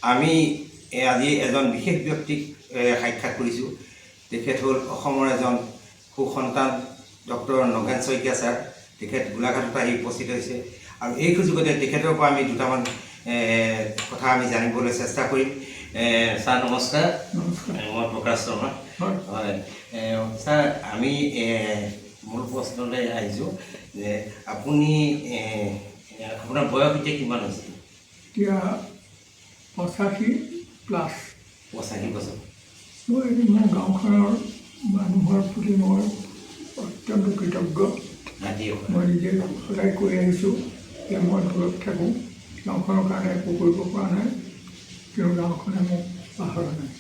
আমি আজি এজন বিশেষ ব্যক্তিক সাক্ষাৎ কৰিছোঁ। তেখেত হ'ল অসমৰ এজন সুসন্তান ডক্টৰ নগেন শইকীয়া ছাৰ। তেখেত গোলাঘাটত আহি উপস্থিত হৈছে আৰু এই সুযোগতে তেখেতৰ পৰা আমি দুটামান কথা আমি জানিবলৈ চেষ্টা কৰিম। ছাৰ নমস্কাৰ। মই প্ৰকাশ শৰ্মা। হয় ছাৰ, আমি মূল প্ৰশ্নলৈ আহিছোঁ যে আপুনি আপোনাৰ বয়স এতিয়া কিমান হৈছে? এতিয়া 85+। 85 বছৰ। মই মোৰ গাঁওখনৰ মানুহৰ প্ৰতি মই অত্যন্ত কৃতজ্ঞ। মই নিজে সদায় কৈ আহিছোঁ যে মই দূৰত থাকোঁ, গাঁওখনৰ কাৰণে একো কৰিব পৰা নাই, কিন্তু গাঁওখনে মোক পাহৰা নাই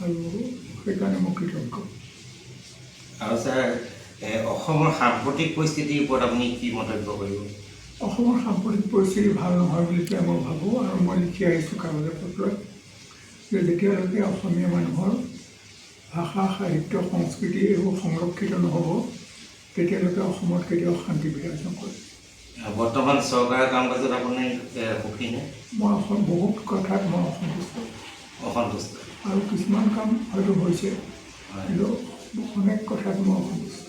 আৰু সেইকাৰণে মই কৃতজ্ঞ। আৰু ছাৰ, অসমৰ সাম্প্ৰতিক পৰিস্থিতিৰ ওপৰত আপুনি কি মন্তব্য কৰিব? অসমৰ সাম্প্ৰতিক পৰিস্থিতি ভাল নহয় বুলি মই ভাবোঁ আৰু মই লিখি আহিছোঁ কাগজে পত্ৰত যে যেতিয়ালৈকে অসমীয়া মানুহৰ ভাষা, সাহিত্য, সংস্কৃতি এইবোৰ সংৰক্ষিত নহ'ব তেতিয়ালৈকে অসমত কেতিয়াও শান্তি বিৰাজ নকৰে। বৰ্তমান চৰকাৰৰ কাম কাজত আপুনি সুখী নে? মই বহুত কথাত মই অসন্তুষ্ট আৰু কিছুমান কাম হয়তো হৈছে, কিন্তু অনেক কথাত মই অসন্তুষ্ট।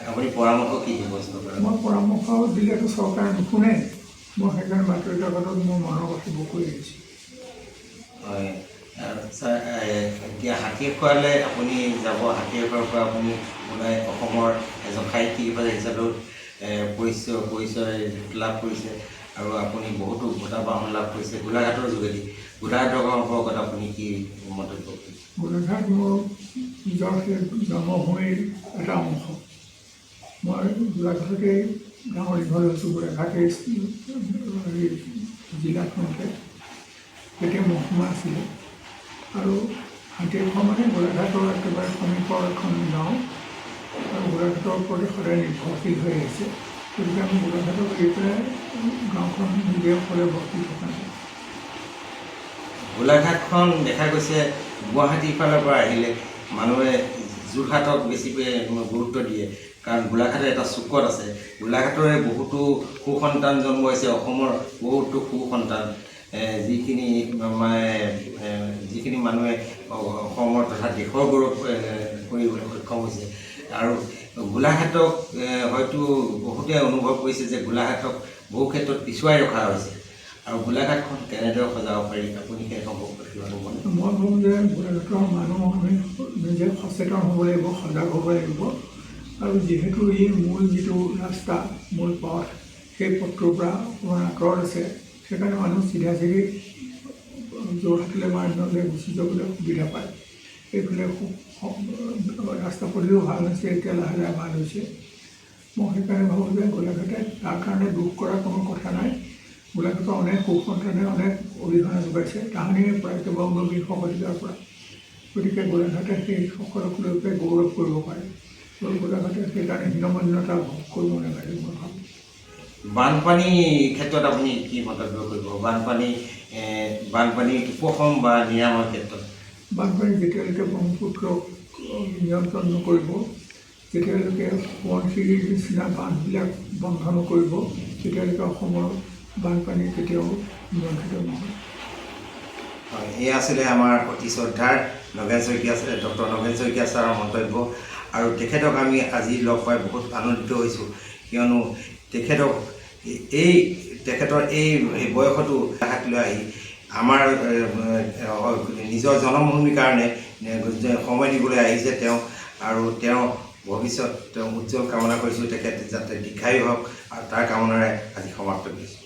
আপুনি পৰামৰ্শ কি দিব চৰকাৰক? মই পৰামৰ্শ দিলেতো চৰকাৰে নুশুনে। মই সেইকাৰণে বাতৰি কাকতত মোৰ মনৰ কথাবোৰ কৈ আহিছোঁ। হয় ছাৰ, এতিয়া হাতীখোৱালৈ আপুনি যাব। হাতীখোৱাৰ পৰা আপুনি ওলাই অসমৰ এজন সাহিত্যিক হিচাপেও পৰিচয় লাভ কৰিছে আৰু আপুনি বহুতো বঁটা বাহন লাভ কৰিছে গোলাঘাটৰ যোগেদি। গোলাঘাটৰ সম্পৰ্কত আপুনি কি মন্তব্য কৰিছে? গোলাঘাট মোৰ নিজৰ সেই জন্মভূমিৰ এটা অংশ। মই গোলাঘাটতে ডাঙৰ দীঘল হৈছোঁ। গোলাঘাটেই জিলাখনতে তেতিয়া মহকুমা আছিলে আৰু হাতীখোৱা মানে গোলাঘাটৰ একেবাৰে সমীপৰ এখন গাঁও আৰু গোলাঘাটৰ ওপৰতে সদায় নিৰ্ভৰশীল হৈ আহিছে। গতিকে আমি গোলাঘাটক এৰি পেলাই গাঁওখন নিজে অকলে বৰ্তি থকা নাই। গোলাঘাটখন দেখা গৈছে গুৱাহাটীৰ ফালৰ পৰা আহিলে মানুহে যোৰহাটক বেছিকৈ গুৰুত্ব দিয়ে, কাৰণ গোলাঘাটৰ এটা চুকত আছে। গোলাঘাটৰে বহুতো সুসন্তান জন্ম হৈছে, অসমৰ বহুতো সুসন্তান, যিখিনি মানুহে অসমৰ তথা দেশৰ গৌৰৱ কৰিবলৈ সক্ষম হৈছে। আৰু গোলাঘাটক হয়তো বহুতে অনুভৱ কৰিছে যে গোলাঘাটক বহু ক্ষেত্ৰত পিছুৱাই ৰখা হৈছে আৰু গোলাঘাটখন কেনেদৰে সজাব পাৰি, আপুনি সেই সম্পৰ্কত কিবা ক'বনে? মই ভাবোঁ যে গোলাঘাটৰ মানুহ আমি নিজে সচেতন হ'ব লাগিব, সজাগ হ'ব লাগিব আৰু যিহেতু এই মূল যিটো ৰাস্তা, মূল পথ, সেই পথটোৰ পৰা অকণমান আঁতৰত আছে, সেইকাৰণে মানুহ চিধা যোৰহাটলৈ বা অন্যলৈ গুচি যাবলৈ সুবিধা পায়। এইফালে ৰাস্তা পদূলিও ভাল হৈছে, এতিয়া লাহে লাহে ভাল হৈছে। মই সেইকাৰণে ভাবোঁ যে গোলাঘাটে তাৰ কাৰণে দুখ কৰাৰ কোনো কথা নাই। গোলাঘাটৰ অনেক সুসন্তানে অনেক অৰিহণা যোগাইছে, তাহানিৰ প্ৰায় কেইবাবিংশ শতিকাৰ পৰা। গতিকে গোলাঘাটে সেই সকলক লৈ পেলাই গৌৰৱ কৰিব পাৰে আৰু গোলাঘাটে সেইকাৰণে হীনমন্যতা ভোগ কৰিব নালাগে মই ভাবোঁ। বানপানীৰ ক্ষেত্ৰত আপুনি কি মন্তব্য কৰিব? বানপানী উপশম বা নিৰাময়ৰ ক্ষেত্ৰত? বানপানী যেতিয়ালৈকে ব্ৰহ্মপুত্ৰক নিয়ন্ত্ৰণ নকৰিব, যেতিয়ালৈকে সোৱণশিৰিৰ নিচিনা বান্ধবিলাক বন্ধ নকৰিব, তেতিয়ালৈকে অসমৰ বানপানী কেতিয়াও নিয়ন্ত্ৰিত নহয়। হয়, এয়া আছিলে আমাৰ অতি শ্ৰদ্ধাৰ ডক্টৰ নগেন শইকীয়া ছাৰৰ মন্তব্য। আৰু তেখেতক আমি আজি লগ পাই বহুত আনন্দিত হৈছোঁ, কিয়নো তেখেতৰ এই বয়সতো গোলাঘাটলৈ আহি আমাৰ নিজৰ জন্মভূমিৰ কাৰণে সময় দিবলৈ আহিছে তেওঁ, আৰু তেওঁ ভৱিষ্যত উজ্জ্বল কামনা কৰিছোঁ। তেখেত যাতে দীৰ্ঘায়ু হওক আৰু তাৰ কামনাৰে আজি সমাপ্ত কৰিছোঁ।